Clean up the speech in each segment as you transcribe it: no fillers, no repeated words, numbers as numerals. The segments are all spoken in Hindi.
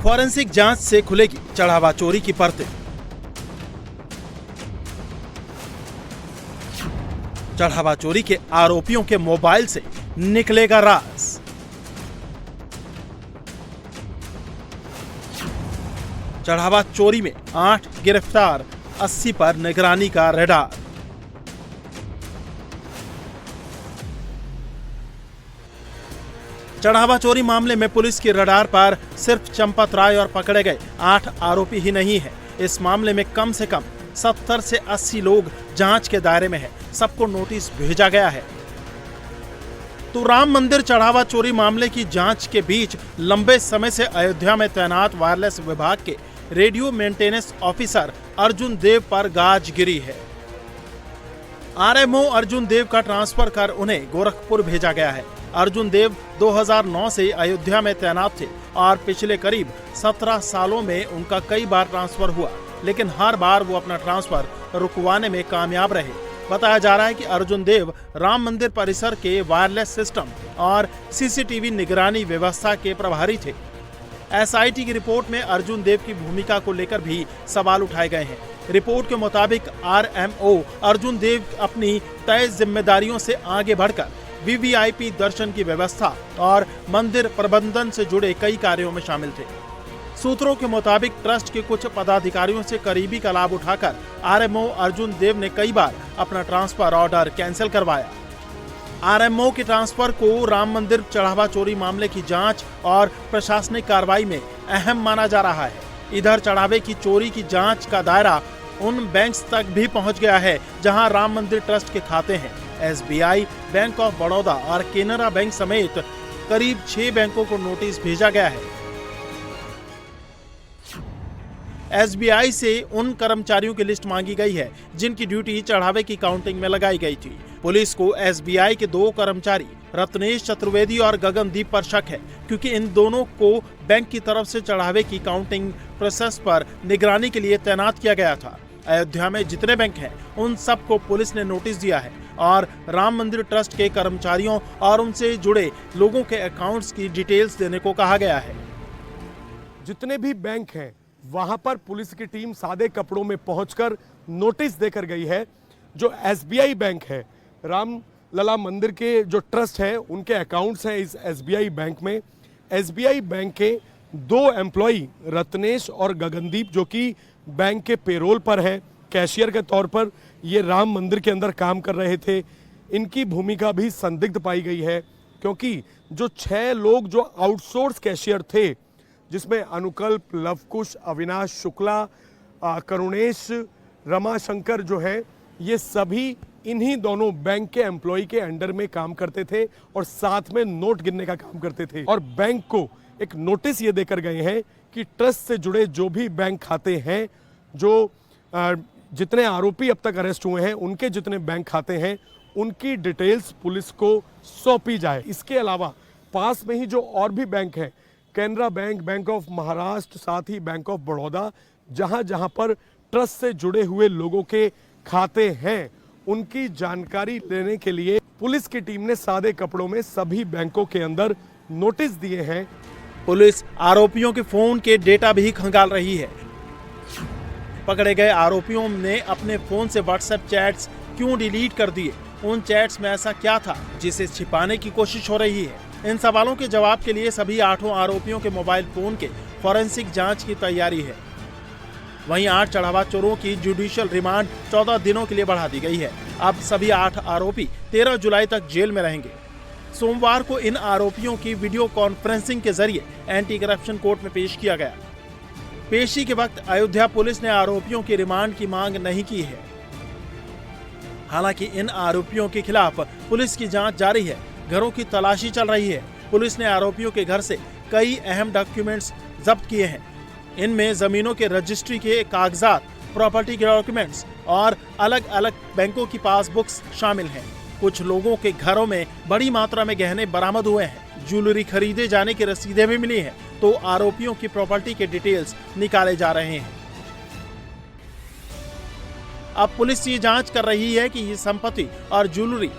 फॉरेंसिक जांच से खुलेगी चढ़ावा चोरी की परतें। चढ़ावा चोरी के आरोपियों के मोबाइल से निकलेगा राज। चढ़ावा चोरी में 8 गिरफ्तार, 80 पर निगरानी का रडार। चढ़ावा चोरी मामले में पुलिस की रडार पर सिर्फ चंपत राय और पकड़े गए 8 आरोपी ही नहीं है। इस मामले में कम से कम 70 से 80 लोग जांच के दायरे में है। सबको नोटिस भेजा गया है। तो राम मंदिर चढ़ावा चोरी मामले की जांच के बीच लंबे समय से अयोध्या में तैनात वायरलेस विभाग के रेडियो मेंटेनेंस ऑफिसर अर्जुन देव पर गाज गिरी है। आरएमओ अर्जुन देव का ट्रांसफर कर उन्हें गोरखपुर भेजा गया है। अर्जुन देव 2009 से अयोध्या में तैनात थे और पिछले करीब 17 सालों में उनका कई बार ट्रांसफर हुआ, लेकिन हर बार वो अपना ट्रांसफर रुकवाने में कामयाब रहे। बताया जा रहा है कि अर्जुन देव राम मंदिर परिसर के वायरलेस सिस्टम और सीसीटीवी निगरानी व्यवस्था के प्रभारी थे। एसआईटी की रिपोर्ट में अर्जुन देव की भूमिका को लेकर भी सवाल उठाए गए हैं। रिपोर्ट के मुताबिक आरएमओ अर्जुन देव अपनी तय जिम्मेदारियों से आगे बढ़कर वीवीआईपी दर्शन की व्यवस्था और मंदिर प्रबंधन से जुड़े कई कार्यों में शामिल थे। सूत्रों के मुताबिक ट्रस्ट के कुछ पदाधिकारियों से करीबी का लाभ उठाकर आरएमओ अर्जुन देव ने कई बार अपना ट्रांसफर ऑर्डर कैंसिल करवाया। आरएमओ के ट्रांसफर को राम मंदिर चढ़ावा चोरी मामले की जांच और प्रशासनिक कार्रवाई में अहम माना जा रहा है। इधर चढ़ावे की चोरी की जांच का दायरा उन बैंक्स तक भी पहुंच गया है जहां राम मंदिर ट्रस्ट के खाते हैं। एसबीआई, बैंक ऑफ बड़ौदा और केनरा बैंक समेत करीब 6 बैंकों को नोटिस भेजा गया है। एसबीआई से उन कर्मचारियों की लिस्ट मांगी गई है जिनकी ड्यूटी चढ़ावे की काउंटिंग में लगाई गई थी। पुलिस को एसबीआई के 2 कर्मचारी रत्नेश चतुर्वेदी और गगनदीप पर शक है, क्योंकि इन दोनों को बैंक की तरफ से चढ़ावे की काउंटिंग प्रोसेस पर निगरानी के लिए तैनात किया गया था। अयोध्या में जितने बैंक हैं उन सबको पुलिस ने नोटिस दिया है और राम मंदिर ट्रस्ट के कर्मचारियों और उनसे जुड़े लोगों के अकाउंट्स की डिटेल्स देने को कहा गया है। जितने भी बैंक हैं वहां पर पुलिस की टीम सादे कपड़ों में पहुंचकर नोटिस देकर गई है। जो एसबीआई बैंक है, राम लला मंदिर के जो ट्रस्ट है उनके अकाउंट्स हैं इस एसबीआई बैंक में। एसबीआई बैंक के 2 एम्प्लॉई रत्नेश और गगनदीप, जो कि बैंक के पेरोल पर है, कैशियर के तौर पर ये राम मंदिर के अंदर काम कर रहे थे। इनकी भूमिका भी संदिग्ध पाई गई है, क्योंकि जो 6 लोग जो आउटसोर्स कैशियर थे, जिसमें अनुकल्प, लवकुश, अविनाश शुक्ला, करुणेश, रमाशंकर जो है, ये सभी इन्हीं दोनों बैंक के एम्प्लॉय के अंडर में काम करते थे और साथ में नोट गिनने का काम करते थे। और बैंक को एक नोटिस ये देकर गए हैं कि ट्रस्ट से जुड़े जो भी बैंक खाते हैं, जो जितने आरोपी अब तक अरेस्ट हुए हैं, उनके जितने बैंक खाते हैं, उनकी डिटेल्स पुलिस को सौंपी जाए। इसके अलावा पास में ही जो और भी बैंक हैं, Canara bank, bank of Maharashtra, साथ ही बैंक ऑफ बड़ौदा, जहां जहां पर ट्रस्ट से जुड़े हुए लोगों के खाते हैं, उनकी जानकारी लेने के लिए पुलिस की टीम ने सादे कपड़ों में सभी बैंकों के अंदर नोटिस दिए हैं। पुलिस आरोपियों के फोन के डेटा भी खंगाल रही है। पकड़े गए आरोपियों ने अपने फोन से व्हाट्सएप चैट्स क्यों डिलीट कर दिए? उन चैट्स में ऐसा क्या था जिसे छिपाने की कोशिश हो रही है? इन सवालों के जवाब के लिए सभी 8 आरोपियों के मोबाइल फोन के फॉरेंसिक जांच की तैयारी है। वहीं 8 चढ़ावा चोरों की जुडिशियल रिमांड 14 दिनों के लिए बढ़ा दी गई है। अब सभी 8 आरोपी 13 जुलाई तक जेल में रहेंगे। सोमवार को इन आरोपियों की वीडियो कॉन्फ्रेंसिंग के जरिए एंटी करप्शन कोर्ट में पेश किया गया। पेशी के वक्त अयोध्या पुलिस ने आरोपियों की रिमांड की मांग नहीं की है। हालांकि इन आरोपियों के खिलाफ पुलिस की जांच जारी है। घरों की तलाशी चल रही है। पुलिस ने आरोपियों के घर से कई अहम डॉक्यूमेंट्स जब्त किए हैं। इनमें जमीनों के रजिस्ट्री के कागजात, प्रॉपर्टी के डॉक्यूमेंट्स और अलग अलग बैंकों की पासबुक्स शामिल हैं। कुछ लोगों के घरों में बड़ी मात्रा में गहने बरामद हुए हैं। ज्वेलरी खरीदे जाने की रसीदें भी मिली हैं। तो आरोपियों की प्रॉपर्टी के डिटेल्स निकाले जा रहे हैं। अब पुलिस ये जांच कर रही है कि ये संपत्ति और ज्वेलरी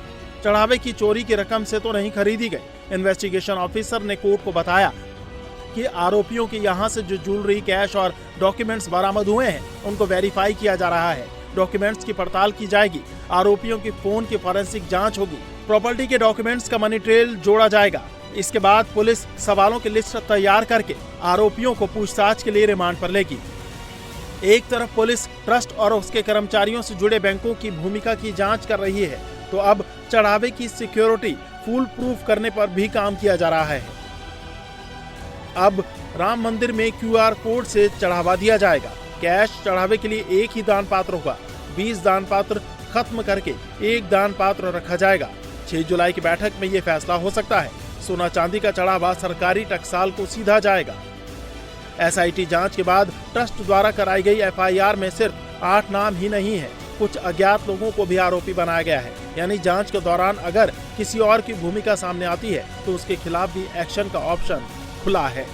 चढ़ावे की चोरी की रकम से तो नहीं खरीदी गई। इन्वेस्टिगेशन ऑफिसर ने कोर्ट को बताया जबकि आरोपियों के यहां से जो ज्वेलरी, कैश और डॉक्यूमेंट्स बरामद हुए हैं उनको वेरीफाई किया जा रहा है। डॉक्यूमेंट्स की पड़ताल की जाएगी, आरोपियों के फोन की फॉरेंसिक जांच होगी, प्रॉपर्टी के डॉक्यूमेंट्स का मनी ट्रेल जोड़ा जाएगा। इसके बाद पुलिस सवालों की लिस्ट तैयार करके आरोपियों को पूछताछ के लिए रिमांड पर लेगी। एक तरफ पुलिस ट्रस्ट और उसके कर्मचारियों से जुड़े बैंकों की भूमिका की जांच कर रही है, तो अब चढ़ावे की सिक्योरिटी फुल प्रूफ करने पर भी काम किया जा रहा है। अब राम मंदिर में QR कोड से चढ़ावा दिया जाएगा। कैश चढ़ावे के लिए एक ही दान पात्र होगा। 20 दान पात्र खत्म करके एक दान पात्र रखा जाएगा। 6 जुलाई की बैठक में ये फैसला हो सकता है। सोना चांदी का चढ़ावा सरकारी टकसाल को सीधा जाएगा। SIT जांच के बाद ट्रस्ट द्वारा कराई गई FIR में सिर्फ 8 नाम ही नहीं है, कुछ अज्ञात लोगों को भी आरोपी बनाया गया है। यानी जांच के दौरान अगर किसी और की भूमिका सामने आती है तो उसके खिलाफ भी एक्शन का ऑप्शन खुला है।